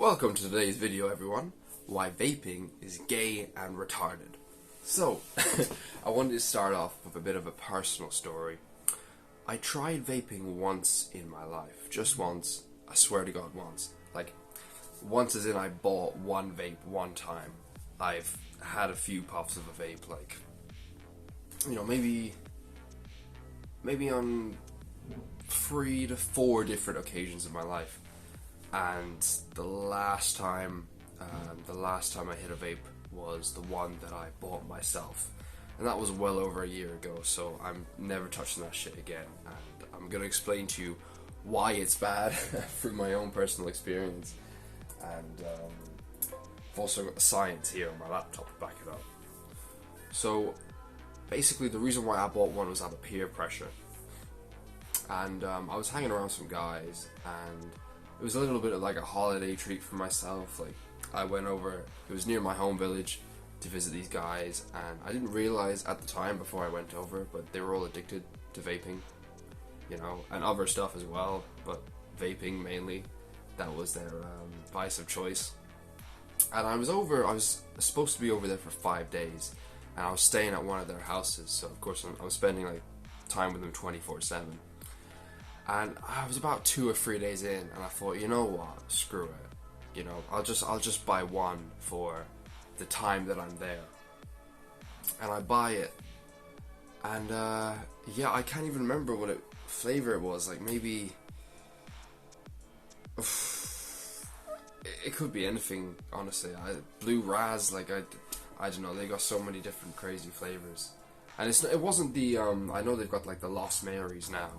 Welcome to today's video, everyone. Why vaping is gay and retarded. So, I wanted to start off with a bit of a personal story. I tried vaping once in my life. Just once. I swear to God, once. Like, once as in I bought one vape one time. I've had a few puffs of a vape, like, you know, maybe on 3 to 4 different occasions in my life. And the last time I hit a vape was the one that I bought myself, and that was well over a year ago. So I'm never touching that shit again, and I'm gonna explain to you why it's bad through my own personal experience, and I've also got the science here on my laptop to back it up. So basically, the reason why I bought one was out of peer pressure, and I was hanging around some guys, and it was a little bit of like a holiday treat for myself. Like, I went over, it was near my home village, to visit these guys, and I didn't realize at the time before I went over, but they were all addicted to vaping, you know, and other stuff as well, but vaping mainly. That was their vice of choice. And I was supposed to be over there for 5 days, and I was staying at one of their houses, so of course I was spending like time with them 24/7. And I was about 2 or 3 days in, and I thought, you know what, screw it. You know, I'll just buy one for the time that I'm there. And I buy it, and yeah, I can't even remember what flavor it was. Like, maybe it could be anything, honestly. Blue Raz, like I don't know. They got so many different crazy flavors, and it wasn't the I know they've got like the Lost Marys now.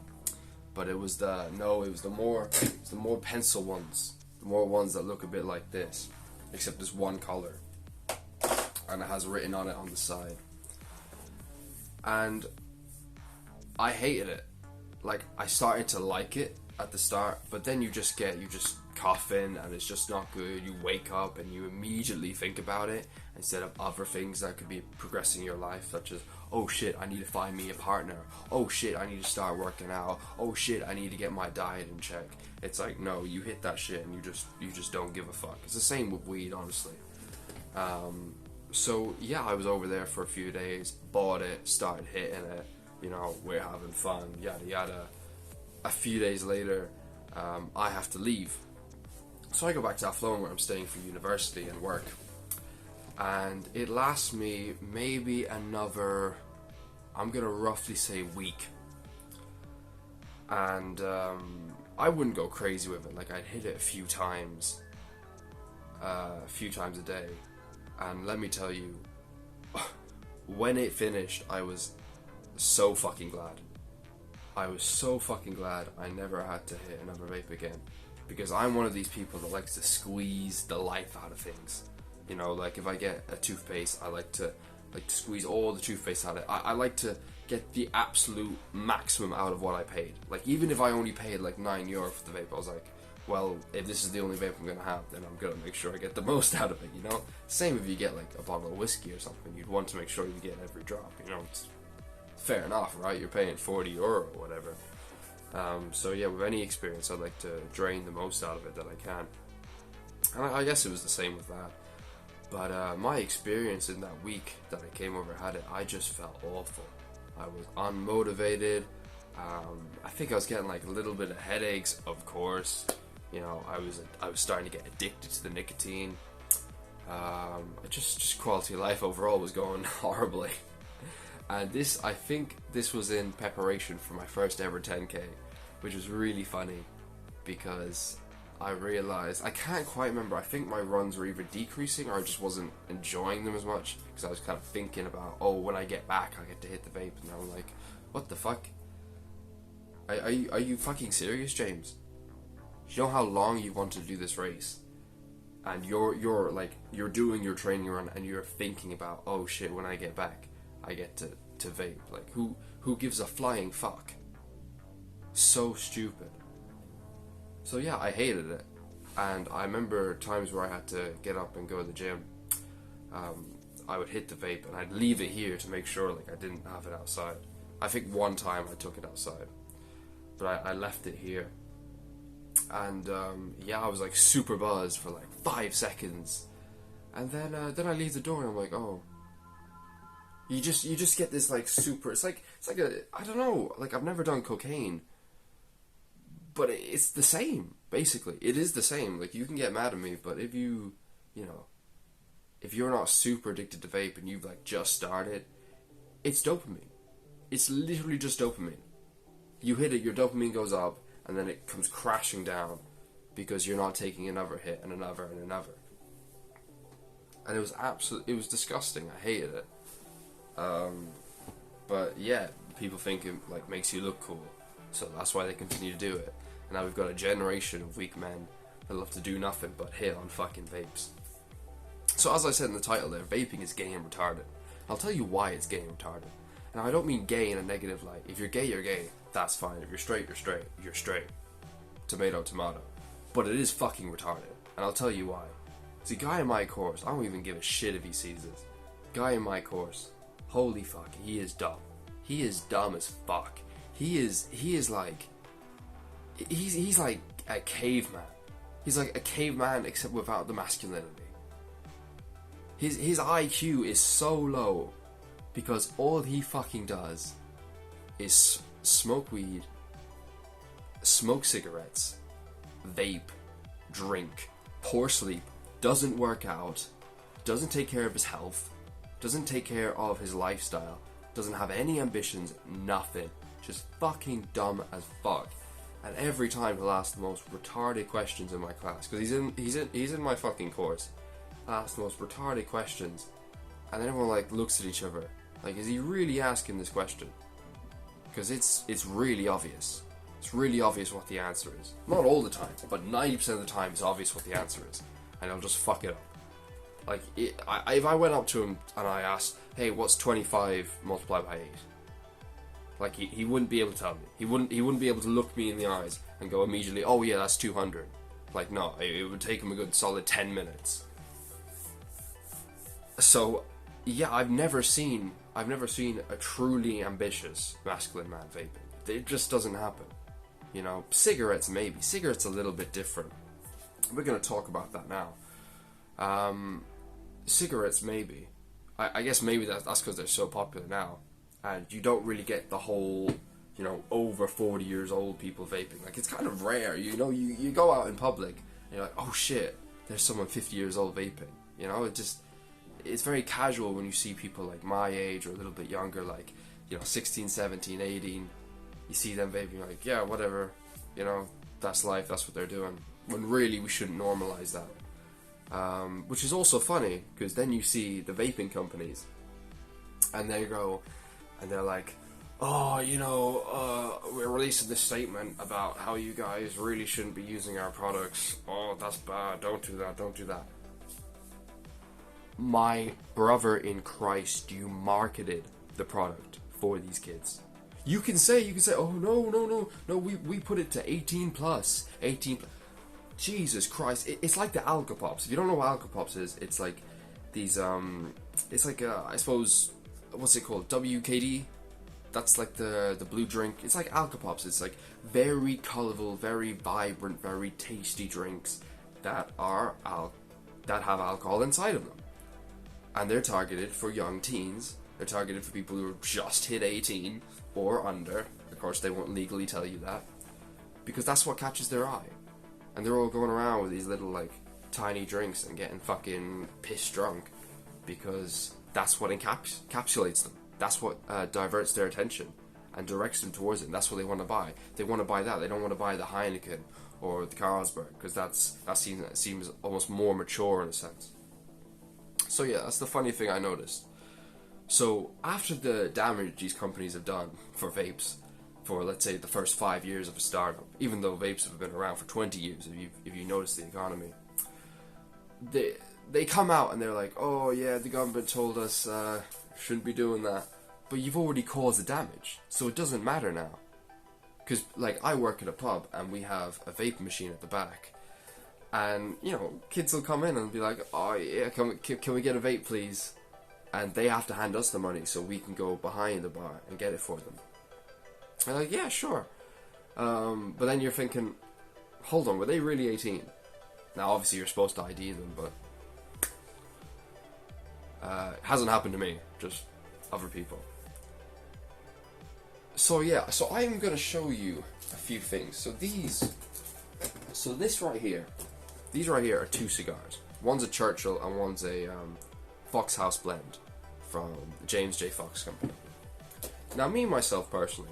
But it was the more pencil ones, the more ones that look a bit like this, except there's one color, and it has written on it on the side. And I hated it. Like, I started to like it at the start, but then you just coughing, and it's just not good. You wake up and you immediately think about it instead of other things that could be progressing your life, such as, oh shit, I need to find me a partner. Oh shit, I need to start working out. Oh shit, I need to get my diet in check. It's like, no, you hit that shit and you just don't give a fuck. It's the same with weed, honestly. So yeah, I was over there for a few days, bought it, started hitting it, you know, we're having fun, yada yada. A few days later, I have to leave. So I go back to Athlone, where I'm staying for university and work. And it lasts me maybe another, I'm gonna roughly say, week. And I wouldn't go crazy with it. Like, I'd hit it a few times a day. And let me tell you, when it finished, I was so fucking glad. I was so fucking glad I never had to hit another vape again. Because I'm one of these people that likes to squeeze the life out of things. You know, like, if I get a toothpaste, I like to squeeze all the toothpaste out of it. I like to get the absolute maximum out of what I paid. Like, even if I only paid like €9 for the vape, I was like, well, if this is the only vape I'm gonna have, then I'm gonna make sure I get the most out of it, you know? Same if you get like a bottle of whiskey or something, you'd want to make sure you get every drop, you know? It's fair enough, right? You're paying €40 or whatever. So yeah, with any experience, I'd like to drain the most out of it that I can. And I guess it was the same with that. But my experience in that week that I came over had it, I just felt awful. I was unmotivated. I think I was getting like a little bit of headaches, of course. You know, I was starting to get addicted to the nicotine. Just quality of life overall was going horribly. And I think this was in preparation for my first ever 10K, which was really funny because I realized, I can't quite remember, I think my runs were either decreasing or I just wasn't enjoying them as much, because I was kind of thinking about, oh, when I get back I get to hit the vape, and I'm like, what the fuck? Are you fucking serious, James? Do you know how long you want to do this race? And you're doing your training run and you're thinking about, oh shit, when I get back I get to vape. Like, who gives a flying fuck? So stupid. So yeah, I hated it. And I remember times where I had to get up and go to the gym. I would hit the vape and I'd leave it here to make sure like I didn't have it outside. I think one time I took it outside, but I left it here. And yeah, I was like super buzzed for like 5 seconds, and then I leave the door and I'm like, oh. You just get this like super. It's like a, I don't know. Like, I've never done cocaine, but it's the same. Basically, it is the same. Like, you can get mad at me, but if you know, if you're not super addicted to vape and you've like just started, it's dopamine. It's literally just dopamine. You hit it, your dopamine goes up, and then it comes crashing down because you're not taking another hit and another and another. And it was disgusting. I hated it. But yeah, people think it like makes you look cool, so that's why they continue to do it. And now we've got a generation of weak men that love to do nothing but hit on fucking vapes. So as I said in the title there, vaping is gay and retarded. I'll tell you why it's gay and retarded. And I don't mean gay in a negative light. If you're gay, you're gay. That's fine. If you're straight, you're straight. You're straight. Tomato, tomato. But it is fucking retarded. And I'll tell you why. See, guy in my course, I don't even give a shit if he sees this. Guy in my course, holy fuck, he is dumb. He is dumb as fuck. He is like, he's like a caveman. He's like a caveman except without the masculinity. His IQ is so low because all he fucking does is smoke weed, smoke cigarettes, vape, drink, poor sleep, doesn't work out, doesn't take care of his health, doesn't take care of his lifestyle, doesn't have any ambitions, nothing. Just fucking dumb as fuck. And every time he'll ask the most retarded questions in my class, because he's in my fucking course. I'll ask the most retarded questions, and then everyone like looks at each other, like, is he really asking this question? Because it's really obvious. It's really obvious what the answer is. Not all the time, but 90% of the time it's obvious what the answer is, and he'll just fuck it up. Like, if I went up to him and I asked, hey, what's 25 multiplied by 8? Like, he wouldn't be able to tell me. He wouldn't be able to look me in the eyes and go immediately, oh yeah, that's 200. Like, no, it would take him a good solid 10 minutes. So, yeah, I've never seen a truly ambitious masculine man vaping. It just doesn't happen. You know, cigarettes maybe. Cigarettes a little bit different. We're going to talk about that now. Cigarettes maybe. I guess maybe that's because they're so popular now. And you don't really get the whole, you know, over 40 years old people vaping. Like, it's kind of rare. You know, you go out in public and you're like, oh shit, there's someone 50 years old vaping. You know, it's very casual when you see people like my age or a little bit younger, like, you know, 16, 17, 18. You see them vaping, you're like, yeah, whatever. You know, that's life, that's what they're doing. When really we shouldn't normalize that. Which is also funny, because then you see the vaping companies, and they go, and they're like, oh, you know, we're releasing this statement about how you guys really shouldn't be using our products. Oh, that's bad, don't do that, don't do that. My brother in Christ, you marketed the product for these kids. You can say, oh, no, we put it to 18 plus. Jesus Christ, it's like the Alka-Pops. If you don't know what Alka-Pops is, it's like these, it's like, I suppose, what's it called, WKD? That's like the blue drink. It's like Alka-Pops. It's like very colourful, very vibrant, very tasty drinks that have alcohol inside of them. And they're targeted for young teens. They're targeted for people who just hit 18 or under. Of course, they won't legally tell you that, because that's what catches their eye. And they're all going around with these little, like, tiny drinks and getting fucking pissed drunk, because that's what encapsulates them. That's what diverts their attention and directs them towards it. And that's what they want to buy. They want to buy that. They don't want to buy the Heineken or the Carlsberg, because that seems almost more mature in a sense. So yeah, that's the funny thing I noticed. So after the damage these companies have done for vapes, for let's say the first 5 years of a startup, even though vapes have been around for 20 years, if you notice the economy, they come out and they're like, oh yeah, the government told us shouldn't be doing that, but you've already caused the damage, so it doesn't matter now. Because like, I work at a pub and we have a vape machine at the back. And, you know, kids will come in and be like, oh yeah, can we get a vape please? And they have to hand us the money so we can go behind the bar and get it for them. And like, yeah, sure. But then you're thinking, hold on, were they really 18? Now, obviously, you're supposed to ID them, but it hasn't happened to me, just other people. So yeah, so I'm gonna show you a few things. So this right here, these right here are 2 cigars. One's a Churchill and one's a Fox House blend from the James J. Fox company. Now, me myself personally,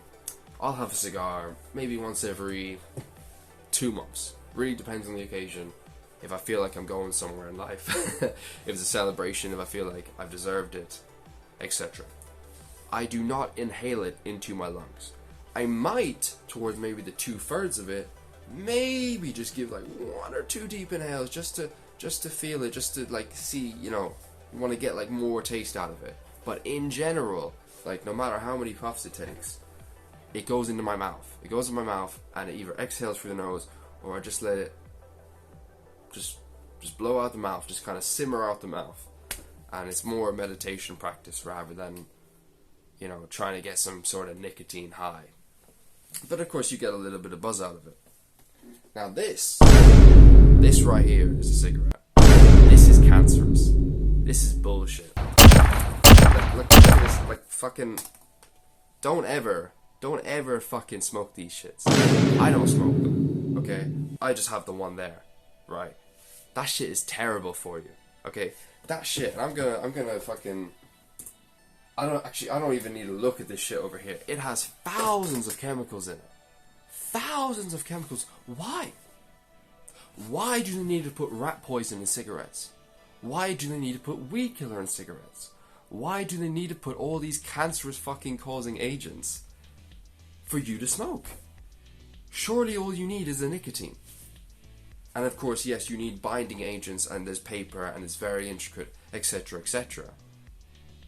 I'll have a cigar maybe once every 2 months. Really depends on the occasion. If I feel like I'm going somewhere in life, if it's a celebration, if I feel like I've deserved it, etc. I do not inhale it into my lungs. I might, towards maybe the 2/3 of it, maybe just give like 1 or 2 deep inhales just to feel it, just to like see, you know, want to get like more taste out of it. But in general, like no matter how many puffs it takes, it goes into my mouth. It goes in my mouth and it either exhales through the nose or I just let it just blow out the mouth, just kind of simmer out the mouth. And it's more a meditation practice rather than, you know, trying to get some sort of nicotine high. But of course you get a little bit of buzz out of it. Now this right here is a cigarette. This is cancerous. This is bullshit. Look at this, like fucking, don't ever fucking smoke these shits. I don't smoke them, okay? I just have the one there, right? That shit is terrible for you, okay? That shit, I'm gonna fucking, I don't even need to look at this shit over here. It has thousands of chemicals in it. Thousands of chemicals. Why? Why do they need to put rat poison in cigarettes? Why do they need to put weed killer in cigarettes? Why do they need to put all these cancerous fucking causing agents for you to smoke? Surely all you need is the nicotine. And of course, yes, you need binding agents and there's paper and it's very intricate, etc, etc.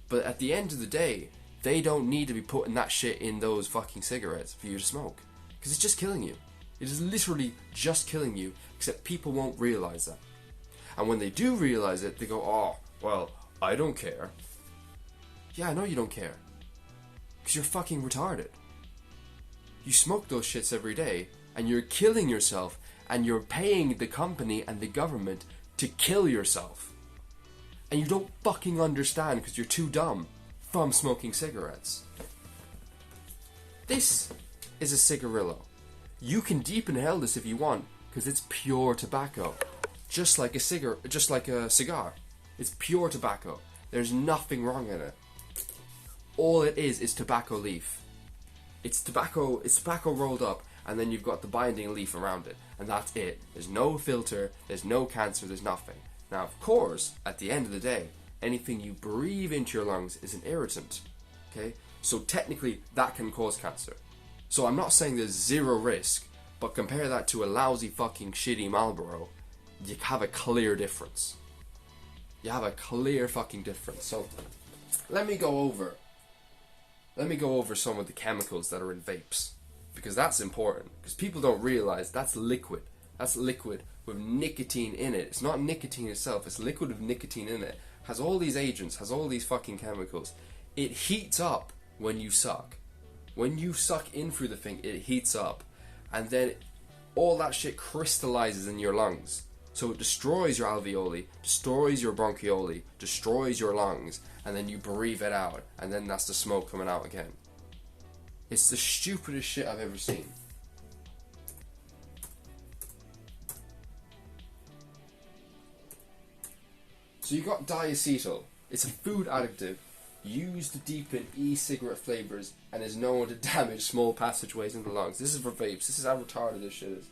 But at the end of the day, they don't need to be putting that shit in those fucking cigarettes for you to smoke. Because it's just killing you. It is literally just killing you, except people won't realize that. And when they do realize it, they go, oh, well, I don't care. Yeah, I know you don't care. Because you're fucking retarded. You smoke those shits every day, and you're killing yourself, and you're paying the company and the government to kill yourself. And you don't fucking understand because you're too dumb from smoking cigarettes. This is a cigarillo. You can deep inhale this if you want because it's pure tobacco. Just like a cigar. It's pure tobacco. There's nothing wrong in it. All it is tobacco leaf. It's tobacco rolled up, and then you've got the binding leaf around it, and that's it. There's no filter, there's no cancer, there's nothing. Now, of course, at the end of the day, anything you breathe into your lungs is an irritant, okay? So technically, that can cause cancer. So I'm not saying there's zero risk, but compare that to a lousy fucking shitty Marlboro, you have a clear difference. You have a clear fucking difference. So, let me go over some of the chemicals that are in vapes, because that's important, because people don't realize that's liquid. That's liquid with nicotine in it. It's not nicotine itself, it's liquid with nicotine in it. Has all these agents, has all these fucking chemicals. It heats up when you suck. When you suck in through the thing, it heats up. And then all that shit crystallizes in your lungs. So it destroys your alveoli, destroys your bronchioli, destroys your lungs, and then you breathe it out, and then that's the smoke coming out again. It's the stupidest shit I've ever seen. So you got diacetyl. It's a food additive used to deepen e-cigarette flavors and is known to damage small passageways in the lungs. This is for vapes. This is how retarded this shit is.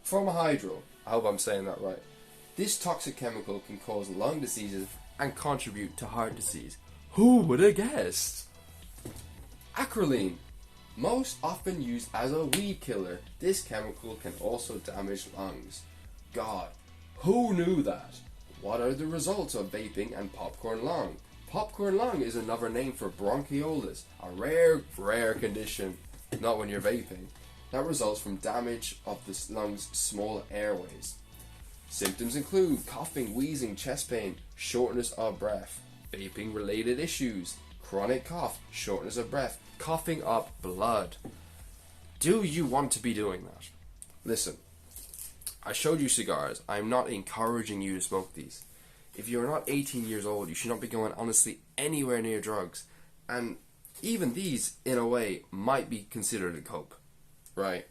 Formahydral. I hope I'm saying that right. This toxic chemical can cause lung diseases and contribute to heart disease. Who would have guessed? Acrolein. Most often used as a weed killer, this chemical can also damage lungs. God, who knew that? What are the results of vaping and popcorn lung? Popcorn lung is another name for bronchiolis, a rare condition, not when you're vaping, that results from damage of the lung's small airways. Symptoms include coughing, wheezing, chest pain, shortness of breath, vaping related issues, chronic cough, shortness of breath, coughing up blood. Do you want to be doing that? Listen, I showed you cigars. I'm not encouraging you to smoke these. If you're not 18 years old, you should not be going, honestly, anywhere near drugs. And even these, in a way, might be considered a cope, right?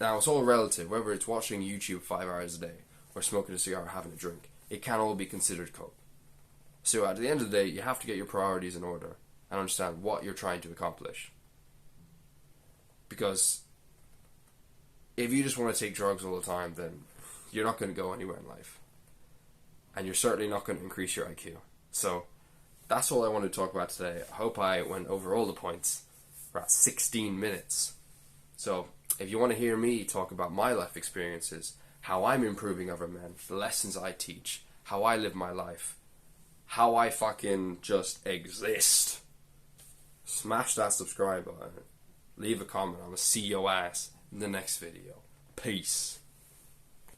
Now, it's all relative, whether it's watching YouTube 5 hours a day, or smoking a cigar, or having a drink. It can all be considered cope. So at the end of the day, you have to get your priorities in order and understand what you're trying to accomplish. Because if you just want to take drugs all the time, then you're not going to go anywhere in life. And you're certainly not going to increase your IQ. So that's all I wanted to talk about today. I hope I went over all the points. We're at 16 minutes. So if you want to hear me talk about my life experiences, how I'm improving other men, the lessons I teach, how I live my life, how I fucking just exist, smash that subscribe button, leave a comment. I'm gonna see your ass in the next video. Peace.